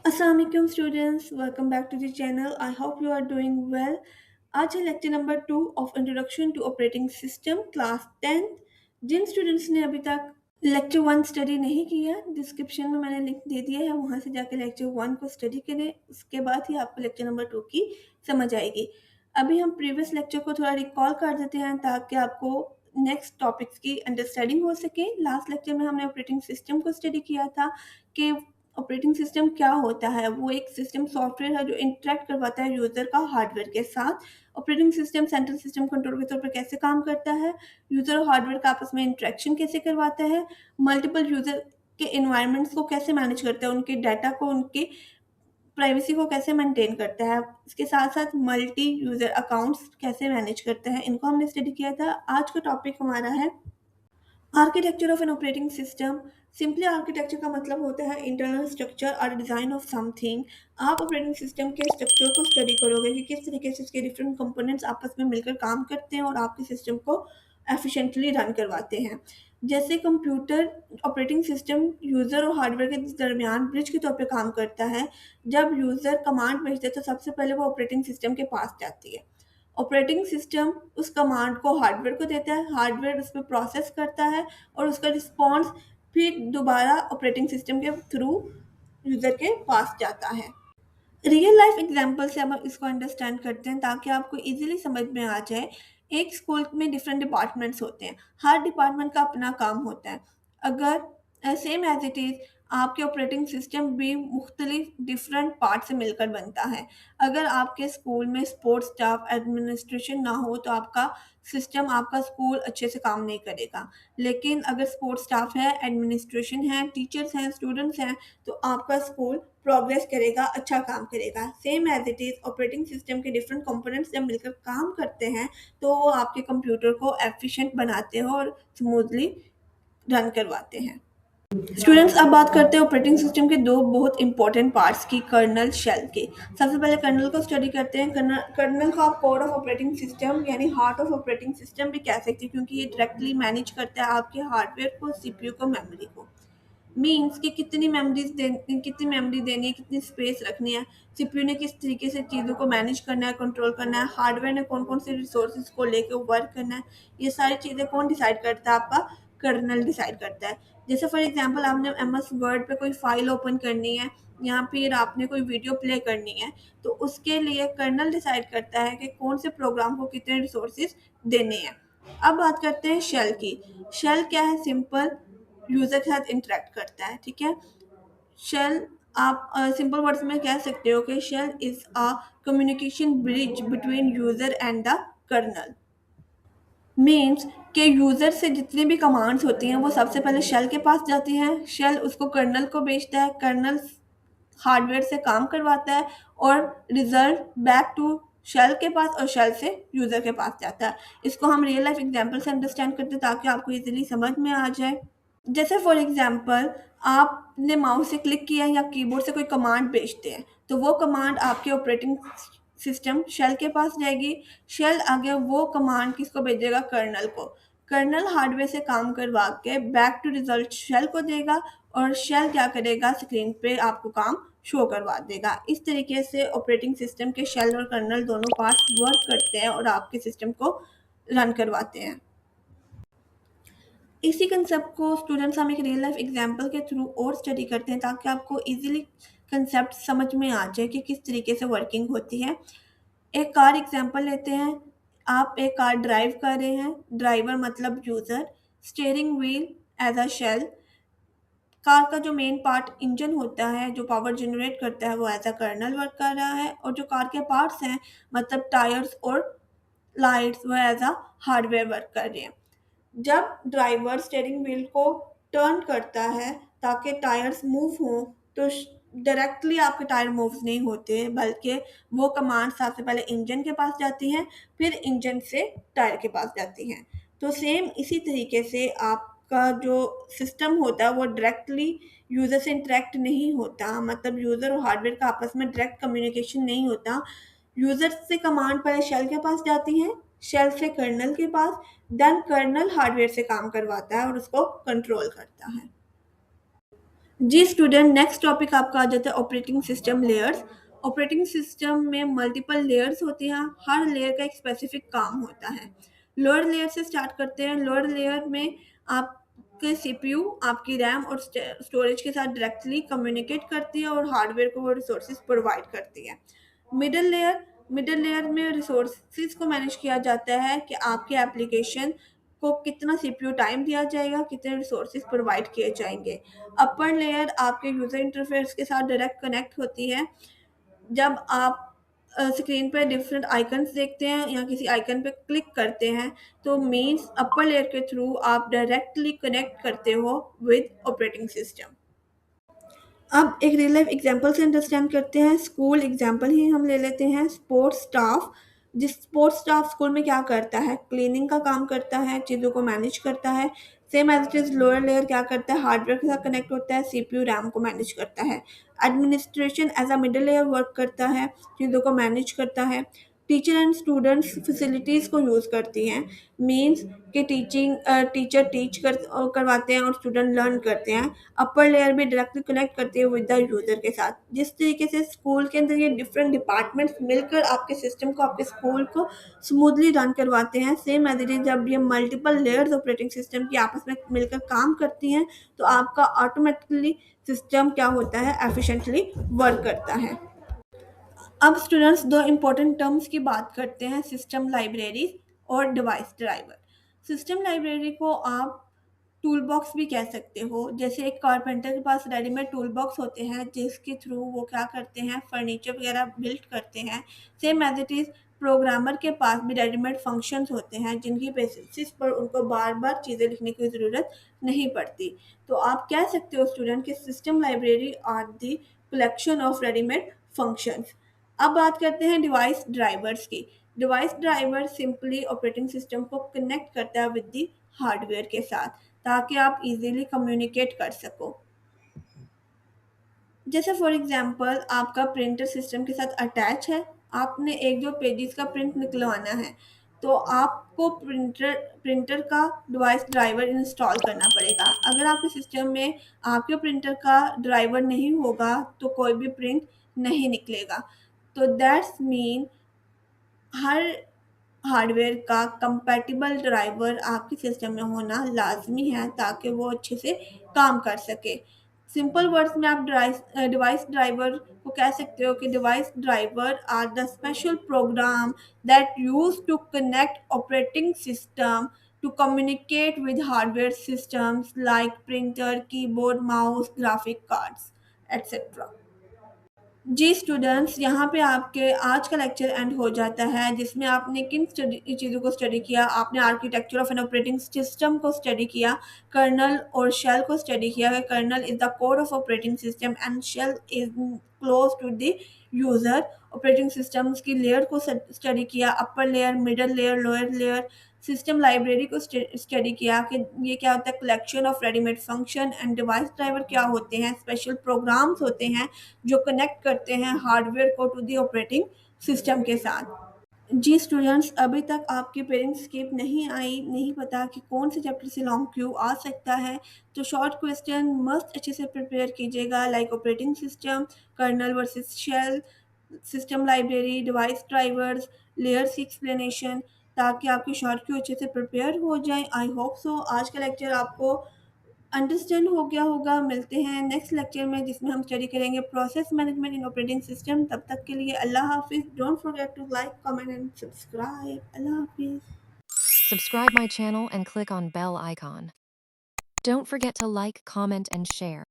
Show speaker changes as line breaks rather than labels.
Assalamualaikum students, welcome back to the channel. I hope you are doing well. आज है lecture number 2 of introduction to operating system class 10th। जिन students ने अभी तक lecture 1 study नहीं किया, description में मैंने लिंक दे दिया है, वहां से जाकर लेक्चर 1 को स्टडी करें। उसके बाद ही आपको लेक्चर नंबर 2 की समझ आएगी। अभी हम प्रीवियस लेक्चर को थोड़ा रिकॉल कर देते हैं ताकि आपको नेक्स्ट टॉपिक्स की अंडरस्टैंडिंग हो सके। लास्ट लेक्चर में हमने ऑपरेटिंग सिस्टम को स्टडी किया था कि ऑपरेटिंग सिस्टम क्या होता है। वो एक सिस्टम सॉफ्टवेयर है जो इंटरेक्ट करवाता है यूज़र का हार्डवेयर के साथ। Operating system central system control के तौर पर कैसे काम करता है, यूज़र और हार्डवेयर का आपस में इंटरेक्शन कैसे करवाता है, मल्टीपल यूज़र के इन्वायरमेंट्स को कैसे मैनेज करता है, उनके डाटा को, उनके प्राइवेसी को कैसे मेंटेन करता है, इसके साथ साथ मल्टी यूज़र अकाउंट्स कैसे मैनेज करता है, इनको हमने स्टडी किया था। आज का टॉपिक हमारा है architecture of an operating system. Simply architecture का मतलब होता है इंटरनल स्ट्रक्चर और डिज़ाइन ऑफ समथिंग। आप ऑपरेटिंग सिस्टम के स्ट्रक्चर को स्टडी करोगे कि किस तरीके से इसके डिफरेंट कंपोनेंट्स आपस में मिलकर काम करते हैं और आपके सिस्टम को एफिशिएंटली रन करवाते हैं। जैसे कंप्यूटर ऑपरेटिंग सिस्टम यूज़र और हार्डवेयर के दरमियान ब्रिज के तौर पे काम करता है। जब यूज़र कमांड भेजते हैं तो सबसे पहले वो ऑपरेटिंग सिस्टम के पास जाती है। ऑपरेटिंग सिस्टम उस कमांड को हार्डवेयर को देता है, हार्डवेयर उस पर प्रोसेस करता है और उसका रिस्पॉन्स फिर दोबारा ऑपरेटिंग सिस्टम के थ्रू यूज़र के पास जाता है। रियल लाइफ एग्जांपल से अब इसको अंडरस्टैंड करते हैं ताकि आपको इजीली समझ में आ जाए। एक स्कूल में डिफरेंट डिपार्टमेंट्स होते हैं, हर डिपार्टमेंट का अपना काम होता है। अगर सेम एज इट इज़ आपके ऑपरेटिंग सिस्टम भी मुख्तलिफ डिफरेंट पार्ट से मिलकर बनता है। अगर आपके स्कूल में स्पोर्ट्स स्टाफ एडमिनिस्ट्रेशन ना हो तो आपका सिस्टम, आपका स्कूल अच्छे से काम नहीं करेगा। लेकिन अगर स्पोर्ट्स स्टाफ है, एडमिनिस्ट्रेशन है, टीचर्स हैं, स्टूडेंट्स हैं, तो आपका स्कूल प्रोग्रेस करेगा, अच्छा काम करेगा। Same as it is operating system के डिफरेंट कंपोनेंट्स जब मिलकर काम करते हैं तो वो आपके कंप्यूटर को एफिशिएंट बनाते हैं और स्मूथली रन करवाते हैं। स्टूडेंट्स, अब बात करते हैं ऑपरेटिंग सिस्टम के दो बहुत इंपॉर्टेंट पार्ट्स की, कर्नल, शेल के। सबसे पहले कर्नल को स्टडी करते हैं। कर्नल को आप कोर ऑफ ऑपरेटिंग सिस्टम यानी हार्ट ऑफ ऑपरेटिंग सिस्टम भी कह सकते हैं क्योंकि ये डायरेक्टली मैनेज करता है आपके हार्डवेयर को, सीपीयू को, मेमोरी को। मीन्स कि कितनी मेमोरी देनी है, कितनी स्पेस रखनी है, सीपीयू ने किस तरीके से चीज़ों को मैनेज करना है, कंट्रोल करना है, हार्डवेयर ने कौन कौन से रिसोर्सेज को लेकर वर्क करना है, ये सारी चीज़ें कौन डिसाइड करता है? आपका कर्नल डिसाइड करता है। जैसे फॉर एग्जांपल आपने एमएस वर्ड पे कोई फाइल ओपन करनी है या फिर आपने कोई वीडियो प्ले करनी है, तो उसके लिए कर्नल डिसाइड करता है कि कौन से प्रोग्राम को कितने रिसोर्सेज देने हैं। अब बात करते हैं शेल की। शेल क्या है? सिंपल यूज़र के साथ इंटरेक्ट करता है, ठीक है। शेल आप सिंपल वर्ड्स में कह सकते हो कि shell is a communication bridge between user and the kernel. Means कि यूज़र से जितनी भी कमांड्स होती हैं वो सबसे पहले शेल के पास जाती हैं, शेल उसको कर्नल को भेजता है, कर्नल हार्डवेयर से काम करवाता है और रिजल्ट बैक टू शेल के पास और शेल से यूज़र के पास जाता है। इसको हम रियल लाइफ एग्जांपल से अंडरस्टैंड करते हैं ताकि आपको इजीली समझ में आ जाए। जैसे फॉर एग्जांपल आपने माउस से क्लिक किया या कीबोर्ड से कोई कमांड भेजते हैं तो वो कमांड आपके ऑपरेटिंग सिस्टम शेल के पास जाएगी। शेल आगे वो कमांड किसको भेजेगा? कर्नल को। कर्नल हार्डवेयर से काम करवा के बैक टू रिजल्ट शेल को देगा और शेल क्या करेगा? स्क्रीन पे आपको काम शो करवा देगा। इस तरीके से ऑपरेटिंग सिस्टम के शेल और कर्नल दोनों पार्ट्स वर्क करते हैं और आपके सिस्टम को रन करवाते हैं। इसी कंसेप्ट को स्टूडेंट्स हम एक रियल लाइफ एग्जांपल के थ्रू और स्टडी करते हैं ताकि आपको इजीली कंसेप्ट समझ में आ जाए कि किस तरीके से वर्किंग होती है। एक कार एग्जांपल लेते हैं। आप एक कार ड्राइव कर रहे हैं, ड्राइवर मतलब user, steering wheel as a shell, car का जो मेन पार्ट इंजन होता है जो पावर जनरेट करता है वो एज अ कर्नल वर्क कर रहा है और जो कार के पार्ट्स हैं मतलब टायर्स और लाइट्स वो एज अ हार्डवेयर वर्क कर रहे हैं। जब ड्राइवर स्टीयरिंग व्हील को टर्न करता है ताकि टायर्स मूव हों तो डायरेक्टली आपके टायर मूव नहीं होते बल्कि वो कमांड सबसे पहले इंजन के पास जाती हैं, फिर इंजन से टायर के पास जाती हैं। तो सेम इसी तरीके से आपका जो सिस्टम होता है वो डायरेक्टली यूज़र से इंटरेक्ट नहीं होता, मतलब यूज़र और हार्डवेयर का आपस में डायरेक्ट कम्युनिकेशन नहीं होता। यूज़र से कमांड पहले शेल के पास जाती हैं, शेल से कर्नल के पास, देन कर्नल हार्डवेयर से काम करवाता है और उसको कंट्रोल करता है। जी स्टूडेंट, नेक्स्ट टॉपिक आपका आ जाता है operating system layers. Operating system में मल्टीपल लेयर्स होती हैं, हर लेयर का एक स्पेसिफिक काम होता है। लोअर लेयर से स्टार्ट करते हैं। लोअर लेयर में आपके सीपीयू आपकी रैम और स्टोरेज के साथ डायरेक्टली कम्युनिकेट करती है और हार्डवेयर को वो रिसोर्सेज प्रोवाइड करती है। मिडिल लेयर में रिसोर्सेज को मैनेज किया जाता है कि आपके एप्लीकेशन को कितना सीपीयू टाइम दिया जाएगा, कितने रिसोर्सेज प्रोवाइड किए जाएंगे। अपर लेयर आपके यूजर इंटरफेस के साथ डायरेक्ट कनेक्ट होती है। जब आप स्क्रीन पर डिफरेंट आइकन्स देखते हैं या किसी आइकन पे क्लिक करते हैं, तो मीन्स अपर लेयर के थ्रू आप डायरेक्टली कनेक्ट करते हो विद ऑपरेटिंग सिस्टम। अब एक रियल लाइफ एग्जांपल से अंडरस्टैंड करते हैं। स्कूल एग्जांपल ही हम ले लेते हैं। स्पोर्ट्स स्टाफ, जिस स्पोर्ट्स स्टाफ स्कूल में क्या करता है, क्लीनिंग का काम करता है, चीज़ों को मैनेज करता है। Same as it is lower layer क्या करता है, हार्डवेयर के साथ कनेक्ट होता है, सीपीयू रैम को मैनेज करता है। Administration as a middle layer work करता है, चीज़ों को मैनेज करता है। टीचर एंड स्टूडेंट्स फैसिलिटीज़ को यूज़ करती हैं। मीन्स कि टीचर टीच करवाते हैं और स्टूडेंट लर्न करते हैं। अपर लेयर भी डायरेक्टली कनेक्ट करती है विद द यूज़र के साथ। जिस तरीके से स्कूल के अंदर ये डिफरेंट डिपार्टमेंट्स मिलकर आपके सिस्टम को, आपके स्कूल को स्मूथली रन करवाते हैं, सेम एज इट इज जब ये मल्टीपल लेयर्स ऑपरेटिंग सिस्टम की आपस में मिलकर काम करती हैं, तो आपका ऑटोमेटिकली सिस्टम क्या होता है, एफिशिएंटली वर्क करता है। अब स्टूडेंट्स दो इम्पोर्टेंट टर्म्स की बात करते हैं, सिस्टम लाइब्रेरी और डिवाइस ड्राइवर। सिस्टम लाइब्रेरी को आप टूल बॉक्स भी कह सकते हो। जैसे एक कारपेंटर के पास रेडीमेड टूल बॉक्स होते हैं जिसके थ्रू वो क्या करते हैं, फर्नीचर वगैरह बिल्ड करते हैं। Same as it is programmer के पास भी रेडीमेड फंक्शंस होते हैं जिनकी बेसिस पर उनको बार बार चीज़ें लिखने की ज़रूरत नहीं पड़ती। तो आप कह सकते हो स्टूडेंट कि system library are the collection of readymade functions. अब बात करते हैं डिवाइस ड्राइवर्स की। Device driver simply operating system को कनेक्ट करता है विद दी हार्डवेयर के साथ, ताकि आप इजीली कम्युनिकेट कर सको। जैसे फॉर एग्जांपल आपका प्रिंटर सिस्टम के साथ अटैच है, आपने एक दो पेजेस का प्रिंट निकलवाना है, तो आपको प्रिंटर प्रिंटर का डिवाइस ड्राइवर इंस्टॉल करना पड़ेगा। अगर आपके सिस्टम में आपके प्रिंटर का ड्राइवर नहीं होगा तो कोई भी प्रिंट नहीं निकलेगा। तो दैट्स मीन हर हार्डवेयर का कंपैटिबल ड्राइवर आपके सिस्टम में होना लाजमी है ताकि वो अच्छे से काम कर सके। सिंपल वर्ड्स में आप डिवाइस ड्राइवर को कह सकते हो कि device driver are the special program that use to connect operating system to communicate with hardware systems like printer, keyboard, mouse, graphic cards etcetera. जी स्टूडेंट्स, यहाँ पे आपके आज का लेक्चर एंड हो जाता है, जिसमें आपने किन चीज़ों को स्टडी किया। आपने architecture of an operating system को स्टडी किया, कर्नल और शेल को स्टडी किया। Kernel is the core of operating system and shell is close to the user. Operating systems की लेयर को स्टडी किया, upper layer, middle layer, lower layer. System library को study किया कि ये क्या होता है, collection of readymade function. And device driver क्या होते हैं, स्पेशल प्रोग्राम्स होते हैं जो कनेक्ट करते हैं हार्डवेयर को टू दी ऑपरेटिंग सिस्टम के साथ। जी स्टूडेंट्स, अभी तक आपकी पेरेंट्स स्किप नहीं आई, नहीं पता कि कौन से चैप्टर से लॉन्ग क्यू आ सकता है, तो शॉर्ट क्वेश्चन मस्त अच्छे से प्रिपेयर कीजिएगा, like operating system, kernel versus shell, system library, device drivers, layers की एक्सप्लेनेशन, ताकि आपकी शॉर्ट क्यू अच्छे से प्रिपेयर हो जाए। आई होप सो आज का लेक्चर आपको अंडरस्टैंड हो गया होगा। मिलते हैं नेक्स्ट लेक्चर में जिसमें हम स्टडी करेंगे process management in operating system. तब तक के लिए अल्लाह हाफिज़। Don't forget to like, comment and subscribe. अल्लाह हाफिज़।
Subscribe my channel and click on bell icon. Don't forget to like, comment, and share.